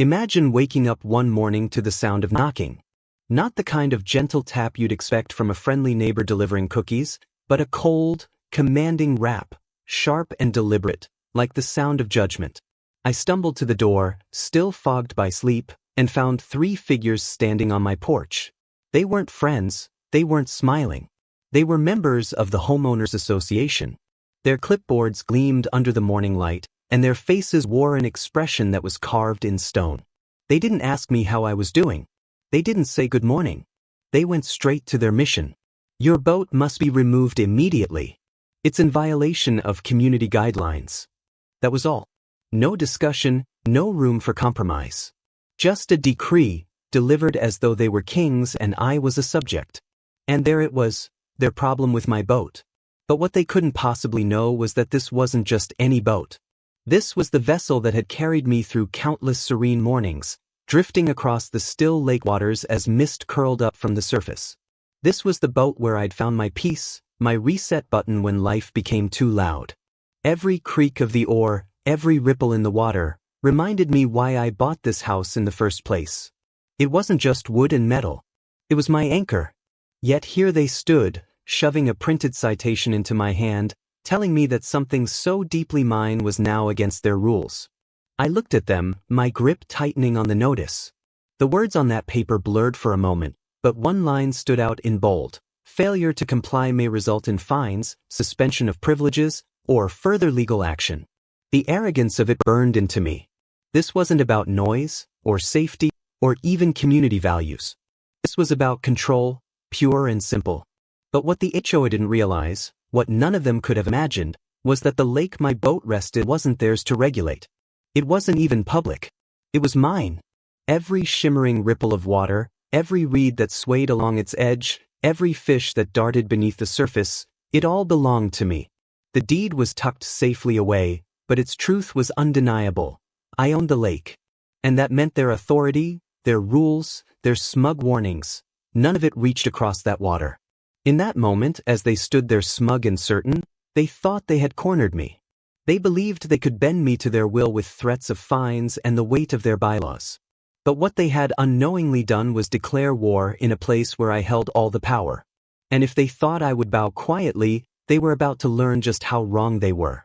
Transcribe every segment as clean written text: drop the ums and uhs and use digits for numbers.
Imagine waking up one morning to the sound of knocking. Not the kind of gentle tap you'd expect from a friendly neighbor delivering cookies, but a cold, commanding rap, sharp and deliberate, like the sound of judgment. I stumbled to the door, still fogged by sleep, and found 3 figures standing on my porch. They weren't friends, they weren't smiling. They were members of the Homeowners Association. Their clipboards gleamed under the morning light, and their faces wore an expression that was carved in stone. They didn't ask me how I was doing. They didn't say good morning. They went straight to their mission. Your boat must be removed immediately. It's in violation of community guidelines. That was all. No discussion, no room for compromise. Just a decree, delivered as though they were kings and I was a subject. And there it was, their problem with my boat. But what they couldn't possibly know was that this wasn't just any boat. This was the vessel that had carried me through countless serene mornings, drifting across the still lake waters as mist curled up from the surface. This was the boat where I'd found my peace, my reset button when life became too loud. Every creak of the oar, every ripple in the water, reminded me why I bought this house in the first place. It wasn't just wood and metal. It was my anchor. Yet here they stood, shoving a printed citation into my hand, telling me that something so deeply mine was now against their rules. I looked at them, my grip tightening on the notice. The words on that paper blurred for a moment, but one line stood out in bold. Failure to comply may result in fines, suspension of privileges, or further legal action. The arrogance of it burned into me. This wasn't about noise, or safety, or even community values. This was about control, pure and simple. But what the HOA didn't realize, what none of them could have imagined, was that the lake my boat rested wasn't theirs to regulate. It wasn't even public. It was mine. Every shimmering ripple of water, every reed that swayed along its edge, every fish that darted beneath the surface, it all belonged to me. The deed was tucked safely away, but its truth was undeniable. I owned the lake. And that meant their authority, their rules, their smug warnings, none of it reached across that water. In that moment, as they stood there smug and certain, they thought they had cornered me. They believed they could bend me to their will with threats of fines and the weight of their bylaws. But what they had unknowingly done was declare war in a place where I held all the power. And if they thought I would bow quietly, they were about to learn just how wrong they were.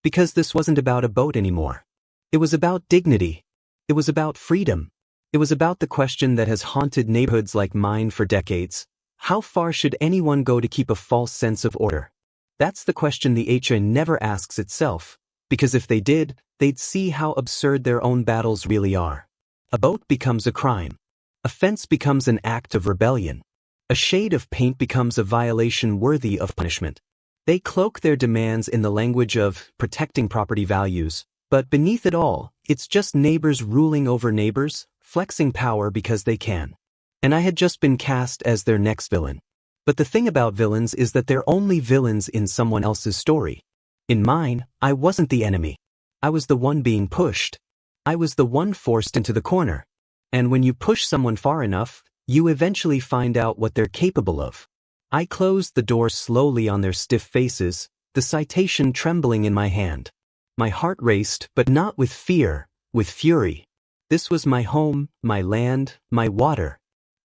Because this wasn't about a boat anymore. It was about dignity. It was about freedom. It was about the question that has haunted neighborhoods like mine for decades. How far should anyone go to keep a false sense of order? That's the question the HOA never asks itself, because if they did, they'd see how absurd their own battles really are. A boat becomes a crime. A fence becomes an act of rebellion. A shade of paint becomes a violation worthy of punishment. They cloak their demands in the language of protecting property values, but beneath it all, it's just neighbors ruling over neighbors, flexing power because they can. And I had just been cast as their next villain. But the thing about villains is that they're only villains in someone else's story. In mine, I wasn't the enemy. I was the one being pushed. I was the one forced into the corner. And when you push someone far enough, you eventually find out what they're capable of. I closed the door slowly on their stiff faces, the citation trembling in my hand. My heart raced, but not with fear, with fury. This was my home, my land, my water.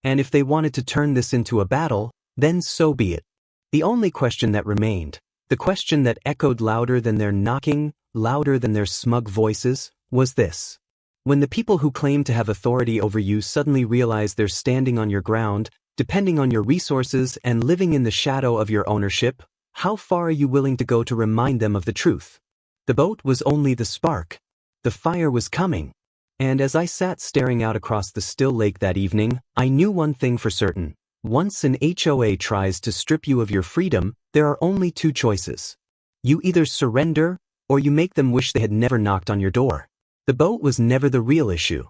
And if they wanted to turn this into a battle, then so be it. The only question that remained, the question that echoed louder than their knocking, louder than their smug voices, was this. When the people who claim to have authority over you suddenly realize they're standing on your ground, depending on your resources and living in the shadow of your ownership, how far are you willing to go to remind them of the truth? The boat was only the spark. The fire was coming. And as I sat staring out across the still lake that evening, I knew one thing for certain. Once an HOA tries to strip you of your freedom, there are only 2 choices. You either surrender, or you make them wish they had never knocked on your door. The boat was never the real issue.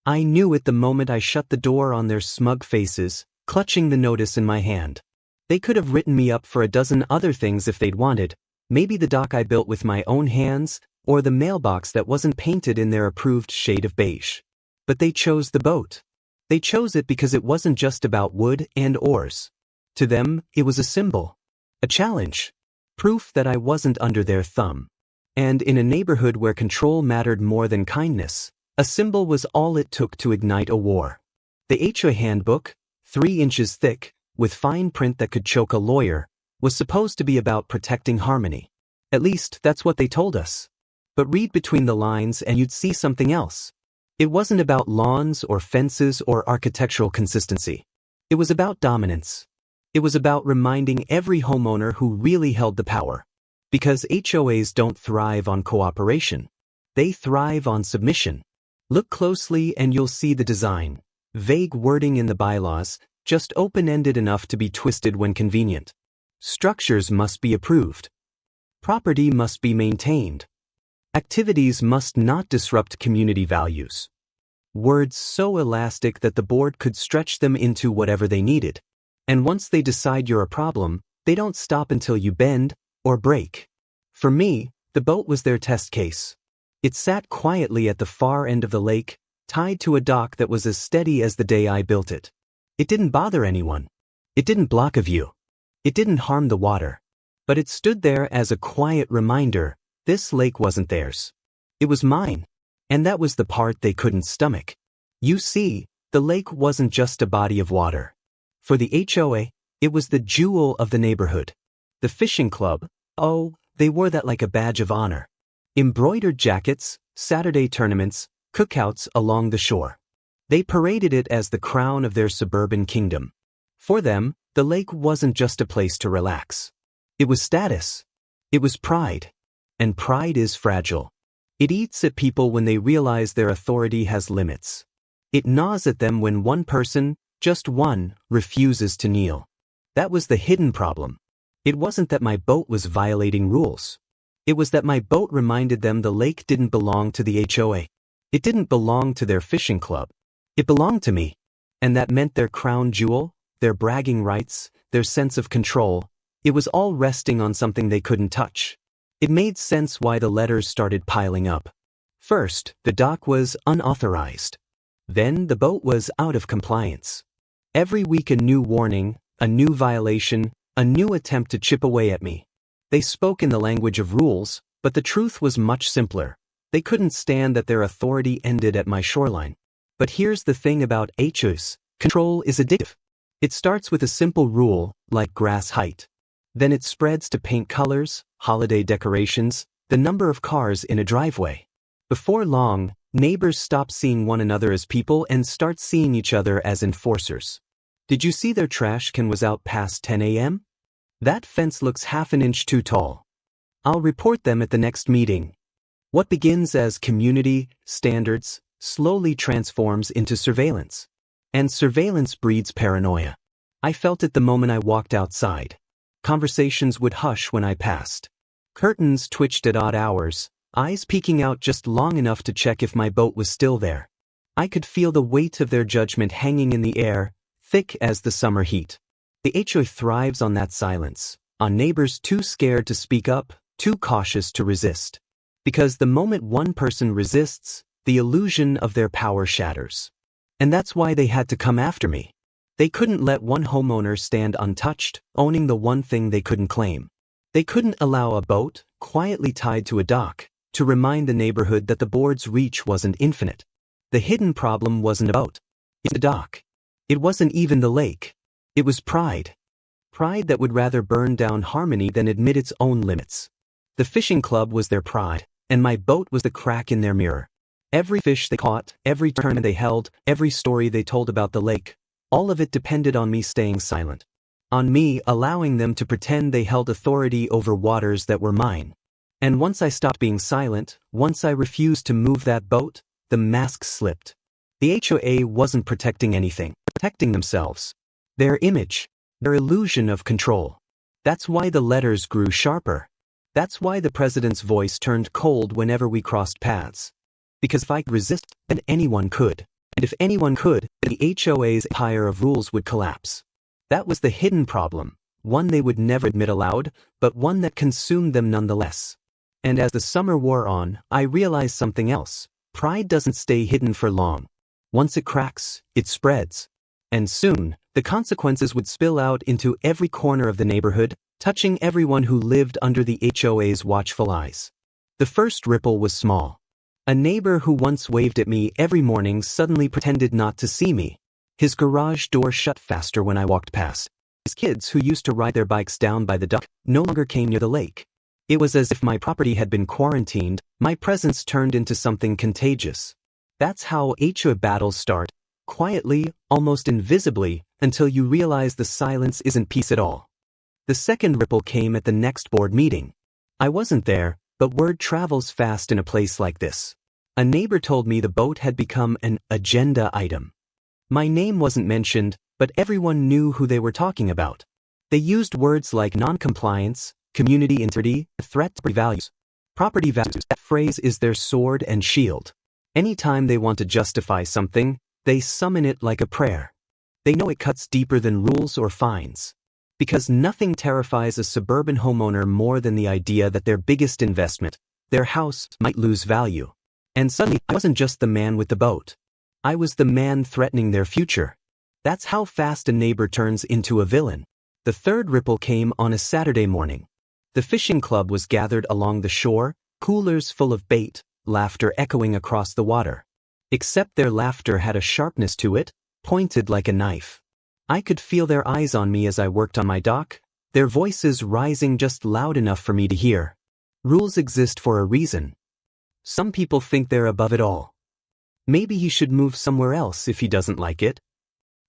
I knew it the moment I shut the door on their smug faces, clutching the notice in my hand. They could have written me up for a dozen other things if they'd wanted, maybe the dock I built with my own hands, or the mailbox that wasn't painted in their approved shade of beige. But they chose the boat. They chose it because it wasn't just about wood and oars. To them, it was a symbol, a challenge, proof that I wasn't under their thumb. And in a neighborhood where control mattered more than kindness, A symbol was all it took to ignite a war. The HOA handbook, 3 inches thick, with fine print that could choke a lawyer, was supposed to be about protecting harmony. At least, that's what they told us. But read between the lines and you'd see something else. It wasn't about lawns or fences or architectural consistency. It was about dominance. It was about reminding every homeowner who really held the power. Because HOAs don't thrive on cooperation. They thrive on submission. Look closely and you'll see the design. Vague wording in the bylaws, just open-ended enough to be twisted when convenient. Structures must be approved. Property must be maintained. Activities must not disrupt community values. Words so elastic that the board could stretch them into whatever they needed. And once they decide you're a problem, they don't stop until you bend or break. For me, the boat was their test case. It sat quietly at the far end of the lake, tied to a dock that was as steady as the day I built it. It didn't bother anyone. It didn't block a view. It didn't harm the water. But it stood there as a quiet reminder, this lake wasn't theirs. It was mine. And that was the part they couldn't stomach. You see, the lake wasn't just a body of water. For the HOA, it was the jewel of the neighborhood. The fishing club, oh, they wore that like a badge of honor. Embroidered jackets, Saturday tournaments, cookouts along the shore. They paraded it as the crown of their suburban kingdom. For them, the lake wasn't just a place to relax. It was status. It was pride. And pride is fragile. It eats at people when they realize their authority has limits. It gnaws at them when one person, just one, refuses to kneel. That was the hidden problem. It wasn't that my boat was violating rules. It was that my boat reminded them the lake didn't belong to the HOA. It didn't belong to their fishing club. It belonged to me. And that meant their crown jewel, their bragging rights, their sense of control, it was all resting on something they couldn't touch. It made sense why the letters started piling up. First, the dock was unauthorized. Then the boat was out of compliance. Every week a new warning, a new violation, a new attempt to chip away at me. They spoke in the language of rules, but the truth was much simpler. They couldn't stand that their authority ended at my shoreline. But here's the thing about HOAs. Control is addictive. It starts with a simple rule, like grass height. Then it spreads to paint colors, holiday decorations, the number of cars in a driveway. Before long, neighbors stop seeing one another as people and start seeing each other as enforcers. Did you see their trash can was out past 10 a.m.? That fence looks half an inch too tall. I'll report them at the next meeting. What begins as community standards slowly transforms into surveillance. And surveillance breeds paranoia. I felt it the moment I walked outside. Conversations would hush when I passed. Curtains twitched at odd hours, eyes peeking out just long enough to check if my boat was still there. I could feel the weight of their judgment hanging in the air, thick as the summer heat. The HOA thrives on that silence, on neighbors too scared to speak up, too cautious to resist. Because the moment one person resists, the illusion of their power shatters. And that's why they had to come after me. They couldn't let one homeowner stand untouched, owning the one thing they couldn't claim. They couldn't allow a boat, quietly tied to a dock, to remind the neighborhood that the board's reach wasn't infinite. The hidden problem wasn't a boat. It was the dock. It wasn't even the lake. It was pride. Pride that would rather burn down harmony than admit its own limits. The fishing club was their pride, and my boat was the crack in their mirror. Every fish they caught, every tournament they held, every story they told about the lake, all of it depended on me staying silent. On me allowing them to pretend they held authority over waters that were mine. And once I stopped being silent, once I refused to move that boat, the mask slipped. The HOA wasn't protecting anything, protecting themselves. Their image, their illusion of control. That's why the letters grew sharper. That's why the president's voice turned cold whenever we crossed paths. Because if I could resist, then anyone could. And if anyone could, then the HOA's empire of rules would collapse. That was the hidden problem, one they would never admit aloud, but one that consumed them nonetheless. And as the summer wore on, I realized something else. Pride doesn't stay hidden for long. Once it cracks, it spreads. And soon, the consequences would spill out into every corner of the neighborhood, touching everyone who lived under the HOA's watchful eyes. The first ripple was small. A neighbor who once waved at me every morning suddenly pretended not to see me. His garage door shut faster when I walked past. His kids who used to ride their bikes down by the dock no longer came near the lake. It was as if my property had been quarantined, my presence turned into something contagious. That's how HOA battles start, quietly, almost invisibly, until you realize the silence isn't peace at all. The second ripple came at the next board meeting. I wasn't there, but word travels fast in a place like this. A neighbor told me the boat had become an agenda item. My name wasn't mentioned, but everyone knew who they were talking about. They used words like non-compliance, community integrity, threat to values. Property values, that phrase is their sword and shield. Anytime they want to justify something, they summon it like a prayer. They know it cuts deeper than rules or fines. Because nothing terrifies a suburban homeowner more than the idea that their biggest investment, their house, might lose value. And suddenly, I wasn't just the man with the boat. I was the man threatening their future. That's how fast a neighbor turns into a villain. The third ripple came on a Saturday morning. The fishing club was gathered along the shore, coolers full of bait, laughter echoing across the water. Except their laughter had a sharpness to it, pointed like a knife. I could feel their eyes on me as I worked on my dock, their voices rising just loud enough for me to hear. Rules exist for a reason. Some people think they're above it all. Maybe he should move somewhere else if he doesn't like it.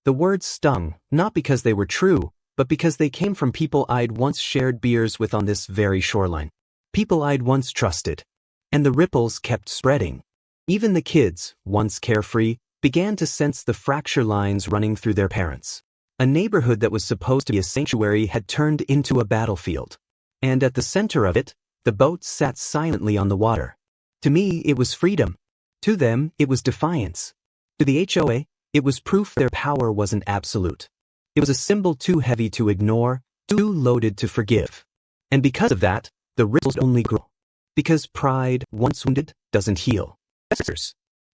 The words stung, not because they were true, but because they came from people I'd once shared beers with on this very shoreline. People I'd once trusted. And the ripples kept spreading. Even the kids, once carefree, began to sense the fracture lines running through their parents. A neighborhood that was supposed to be a sanctuary had turned into a battlefield. And at the center of it, the boat sat silently on the water. To me, it was freedom. To them, it was defiance. To the HOA, it was proof their power wasn't absolute. It was a symbol too heavy to ignore, too loaded to forgive. And because of that, the ripples only grew. Because pride, once wounded, doesn't heal.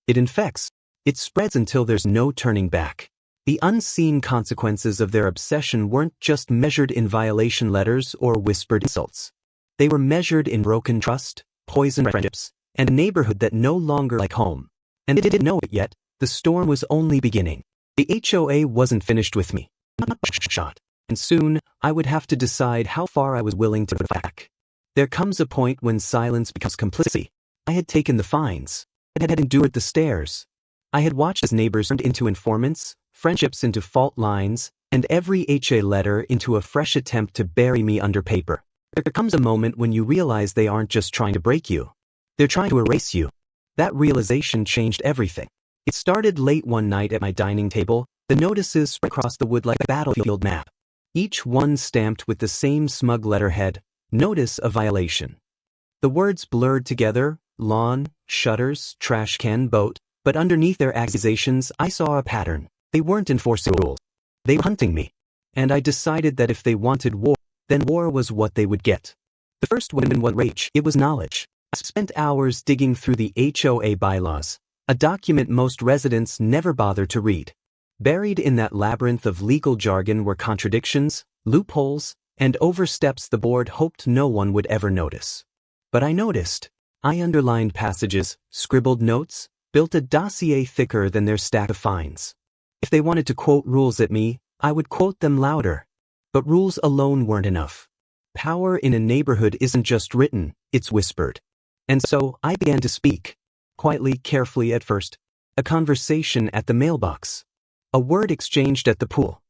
It infects. It spreads until there's no turning back. The unseen consequences of their obsession weren't just measured in violation letters or whispered insults. They were measured in broken trust, poisoned friendships, and a neighborhood that no longer like home. And they didn't know it yet, the storm was only beginning. The HOA wasn't finished with me. Not shot. And soon, I would have to decide how far I was willing to go back. There comes a point when silence becomes complicity. I had taken the fines. I had endured the stares. I had watched as neighbors turned into informants, friendships into fault lines, and every HOA letter into a fresh attempt to bury me under paper. There comes a moment when you realize they aren't just trying to break you. They're trying to erase you. That realization changed everything. It started late one night at my dining table. The notices spread across the wood like a battlefield map. Each one stamped with the same smug letterhead, notice of violation. The words blurred together, lawn, shutters, trash can, boat, but underneath their accusations I saw a pattern. They weren't enforcing rules. They were hunting me. And I decided that if they wanted war, then war was what they would get. The first one was rage. It was knowledge. I spent hours digging through the HOA bylaws, a document most residents never bother to read. Buried in that labyrinth of legal jargon were contradictions, loopholes, and oversteps the board hoped no one would ever notice. But I noticed. I underlined passages, scribbled notes, built a dossier thicker than their stack of fines. If they wanted to quote rules at me, I would quote them louder. But rules alone weren't enough. Power in a neighborhood isn't just written, it's whispered. And so I began to speak. Quietly, carefully at first. A conversation at the mailbox. A word exchanged at the pool.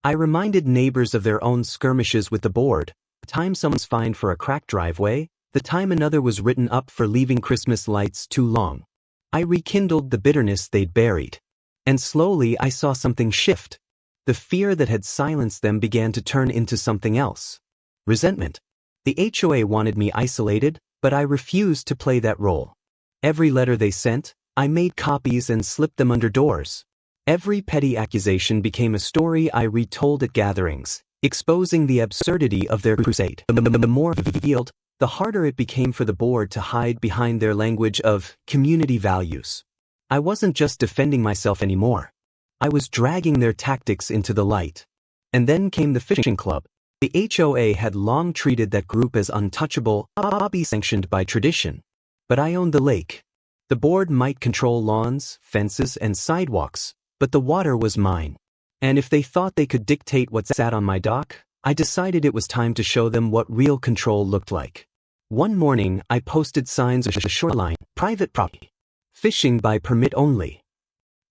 I reminded neighbors of their own skirmishes with the board, the time someone's fined for a cracked driveway, the time another was written up for leaving Christmas lights too long. I rekindled the bitterness they'd buried. And slowly I saw something shift. The fear that had silenced them began to turn into something else. Resentment. The HOA wanted me isolated, but I refused to play that role. Every letter they sent, I made copies and slipped them under doors. Every petty accusation became a story I retold at gatherings, exposing the absurdity of their crusade. The more revealed, the harder it became for the board to hide behind their language of community values. I wasn't just defending myself anymore. I was dragging their tactics into the light. And then came the fishing club. The HOA had long treated that group as untouchable, hobby sanctioned by tradition. But I owned the lake. The board might control lawns, fences, and sidewalks, but the water was mine. And if they thought they could dictate what sat on my dock, I decided it was time to show them what real control looked like. One morning, I posted signs on the shoreline, private property. Fishing by permit only.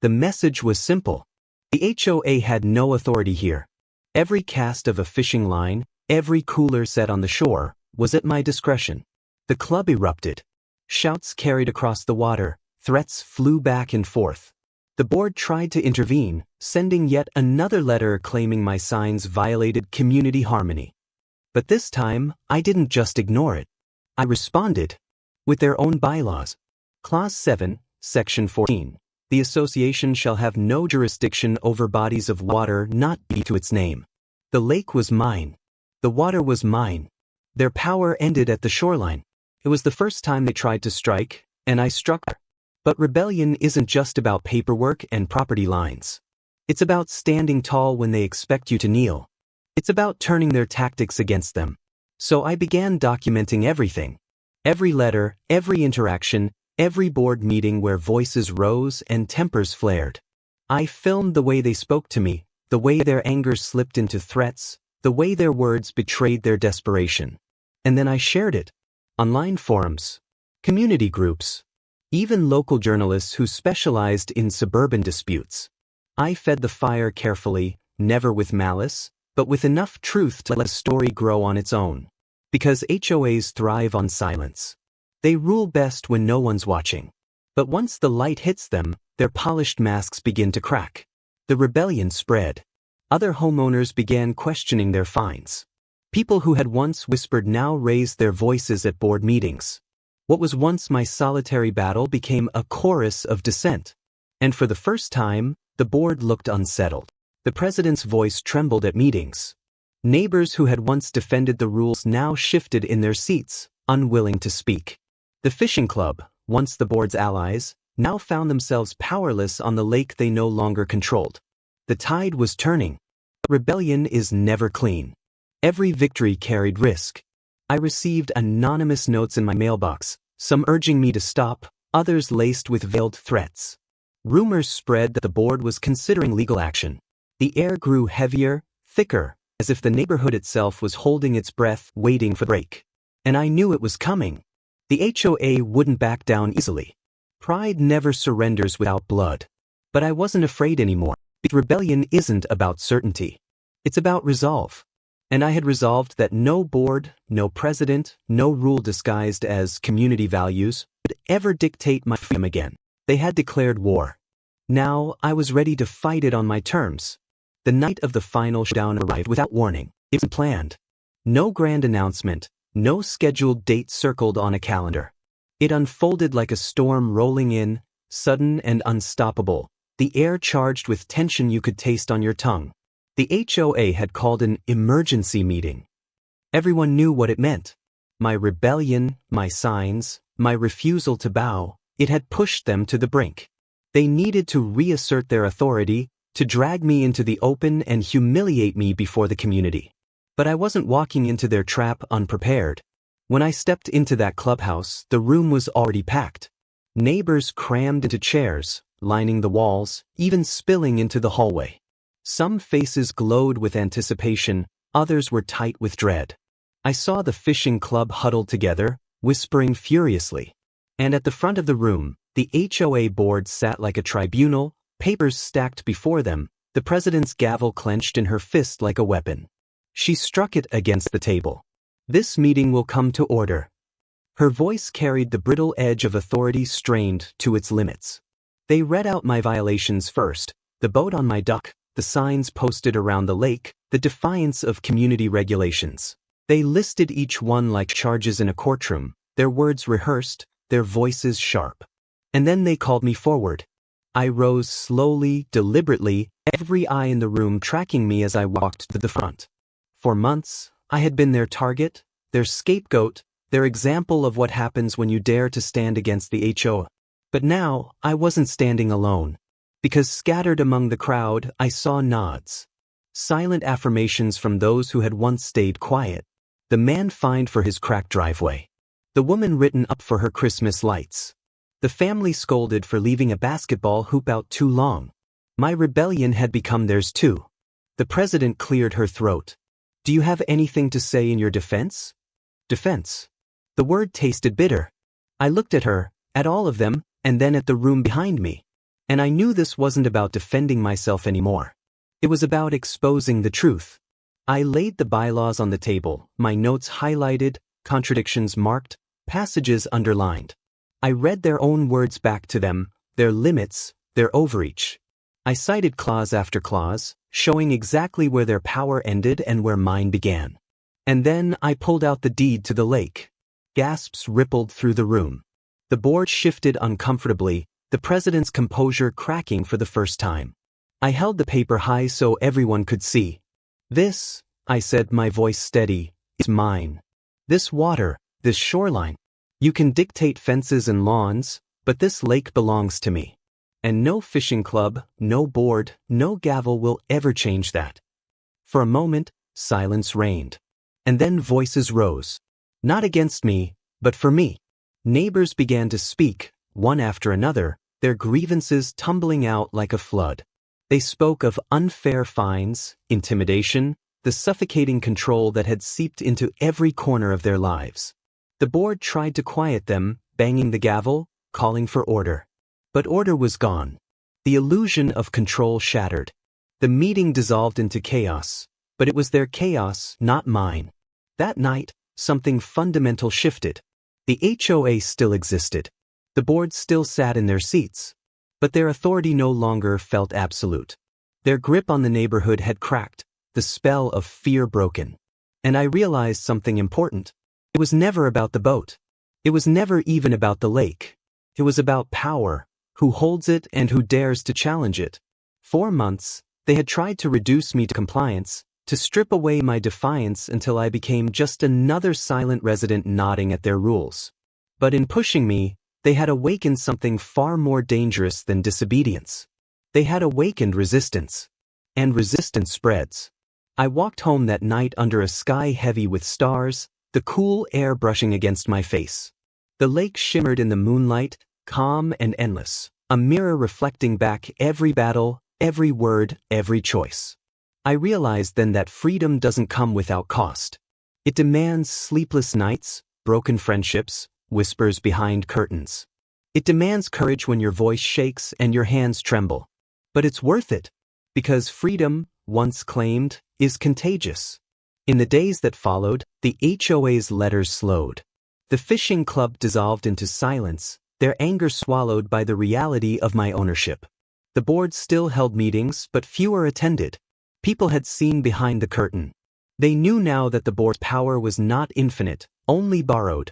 The message was simple. The HOA had no authority here. Every cast of a fishing line, every cooler set on the shore, was at my discretion. The club erupted. Shouts carried across the water, threats flew back and forth. The board tried to intervene, sending yet another letter claiming my signs violated community harmony. But this time, I didn't just ignore it. I responded. With their own bylaws. Clause 7, Section 14. The association shall have no jurisdiction over bodies of water not be to its name. The lake was mine. The water was mine. Their power ended at the shoreline. It was the first time they tried to strike, and I struck her. But rebellion isn't just about paperwork and property lines. It's about standing tall when they expect you to kneel. It's about turning their tactics against them. So I began documenting everything. Every letter, every interaction, every board meeting where voices rose and tempers flared. I filmed the way they spoke to me, the way their anger slipped into threats, the way their words betrayed their desperation. And then I shared it. Online forums, community groups, even local journalists who specialized in suburban disputes. I fed the fire carefully, never with malice, but with enough truth to let a story grow on its own. Because HOAs thrive on silence. They rule best when no one's watching. But once the light hits them, their polished masks begin to crack. The rebellion spread. Other homeowners began questioning their fines. People who had once whispered now raised their voices at board meetings. What was once my solitary battle became a chorus of dissent. And for the first time, the board looked unsettled. The president's voice trembled at meetings. Neighbors who had once defended the rules now shifted in their seats, unwilling to speak. The fishing club, once the board's allies, now found themselves powerless on the lake they no longer controlled. The tide was turning. Rebellion is never clean. Every victory carried risk. I received anonymous notes in my mailbox, some urging me to stop, others laced with veiled threats. Rumors spread that the board was considering legal action. The air grew heavier, thicker, as if the neighborhood itself was holding its breath, waiting for the break. And I knew it was coming. The HOA wouldn't back down easily. Pride never surrenders without blood. But I wasn't afraid anymore. Rebellion isn't about certainty. It's about resolve. And I had resolved that no board, no president, no rule disguised as community values would ever dictate my freedom again. They had declared war. Now I was ready to fight it on my terms. The night of the final showdown arrived without warning. It was planned. No grand announcement, no scheduled date circled on a calendar. It unfolded like a storm rolling in, sudden and unstoppable, the air charged with tension you could taste on your tongue. The HOA had called an emergency meeting. Everyone knew what it meant. My rebellion, my signs, my refusal to bow, it had pushed them to the brink. They needed to reassert their authority, to drag me into the open and humiliate me before the community. But I wasn't walking into their trap unprepared. When I stepped into that clubhouse, the room was already packed. Neighbors crammed into chairs, lining the walls, even spilling into the hallway. Some faces glowed with anticipation, others were tight with dread. I saw the fishing club huddled together, whispering furiously. And at the front of the room, the HOA board sat like a tribunal, papers stacked before them, the president's gavel clenched in her fist like a weapon. She struck it against the table. This meeting will come to order. Her voice carried the brittle edge of authority strained to its limits. They read out my violations first, the boat on my dock, the signs posted around the lake, the defiance of community regulations. They listed each one like charges in a courtroom, their words rehearsed, their voices sharp. And then they called me forward. I rose slowly, deliberately, every eye in the room tracking me as I walked to the front. For months, I had been their target, their scapegoat, their example of what happens when you dare to stand against the HOA. But now, I wasn't standing alone. Because scattered among the crowd, I saw nods. Silent affirmations from those who had once stayed quiet. The man fined for his cracked driveway. The woman written up for her Christmas lights. The The family scolded for leaving a basketball hoop out too long. My rebellion had become theirs too. The president cleared her throat. Do you have anything to say in your defense? Defense. The word tasted bitter. I looked at her, at all of them, and then at the room behind me. And I knew this wasn't about defending myself anymore. It was about exposing the truth. I laid the bylaws on the table, my notes highlighted, contradictions marked, passages underlined. I read their own words back to them, their limits, their overreach. I cited clause after clause, showing exactly where their power ended and where mine began. And then I pulled out the deed to the lake. Gasps rippled through the room. The board shifted uncomfortably, the president's composure cracking for the first time. I held the paper high so everyone could see. This, I said, my voice steady, is mine. This water, this shoreline. You can dictate fences and lawns, but this lake belongs to me. And no fishing club, no board, no gavel will ever change that. For a moment, silence reigned. And then voices rose. Not against me, but for me. Neighbors began to speak, one after another, their grievances tumbling out like a flood. They spoke of unfair fines, intimidation, the suffocating control that had seeped into every corner of their lives. The board tried to quiet them, banging the gavel, calling for order. But order was gone. The illusion of control shattered. The meeting dissolved into chaos, but it was their chaos, not mine. That night, something fundamental shifted. The HOA still existed. The board still sat in their seats. But their authority no longer felt absolute. Their grip on the neighborhood had cracked, the spell of fear broken. And I realized something important. It was never about the boat. It was never even about the lake. It was about power, who holds it and who dares to challenge it. 4 months, they had tried to reduce me to compliance, to strip away my defiance until I became just another silent resident nodding at their rules. But in pushing me, they had awakened something far more dangerous than disobedience. They had awakened resistance. And resistance spreads. I walked home that night under a sky heavy with stars, the cool air brushing against my face. The lake shimmered in the moonlight, calm and endless, a mirror reflecting back every battle, every word, every choice. I realized then that freedom doesn't come without cost. It demands sleepless nights, broken friendships, whispers behind curtains. It demands courage when your voice shakes and your hands tremble. But it's worth it, because freedom, once claimed, is contagious. In the days that followed, the HOA's letters slowed. The fishing club dissolved into silence, their anger swallowed by the reality of my ownership. The board still held meetings, but fewer attended. People had seen behind the curtain. They knew now that the board's power was not infinite, only borrowed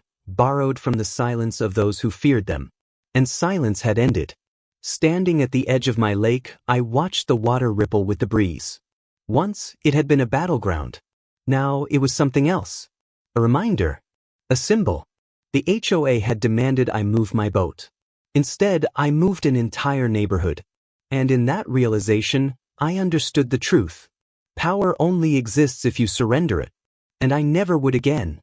from the silence of those who feared them. And silence had ended. Standing at the edge of my lake, I watched the water ripple with the breeze. Once, it had been a battleground. Now, it was something else. A reminder. A symbol. The HOA had demanded I move my boat. Instead, I moved an entire neighborhood. And in that realization, I understood the truth. Power only exists if you surrender it. And I never would again.